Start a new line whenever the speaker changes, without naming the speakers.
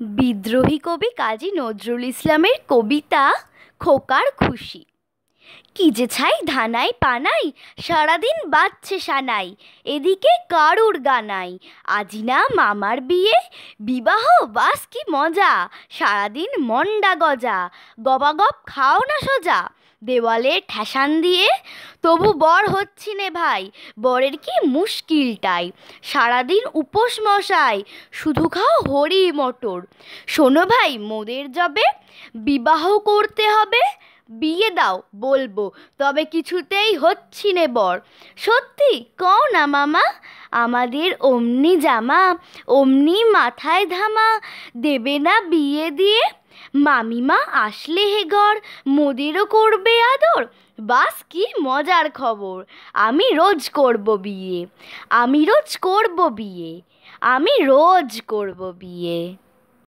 বিদ্রোহী কবি কাজী নজরুল ইসলামের কবিতা খোকার খুশি। কি যে ছাই ধানাই পানাই, সারাদিন বাজছে সানাই, এদিকে কারুর গানাই, আজি না মামার বিয়ে, বিবাহ বাস কি মজা, সারাদিন মন্ডা গজা, গবাগপ খাও না সোজা, দেওয়ালে ঠেসান দিয়ে, তবু বর হচ্ছি নে ভাই, বরের কি মুশকিলটাই, সারাদিন উপোস মশাই, শুধু খাও হরি মটর, শোনো ভাই মোদের যবে বিবাহ করতে হবে, বিয়ে দাও বলবো, তবে কিছুতেই হচ্ছি নে বর, সত্যি কও না মামা, আমাদের অমনি জামা, অমনি মাথায় ধামা, দেবে না বিয়ে দিয়ে, মামিমা আসলে হে ঘর, মোদেরও করবে আদর, বাস কি মজার খবর, আমি রোজ করব বিয়ে, আমি রোজ করব বিয়ে, আমি রোজ করব বিয়ে।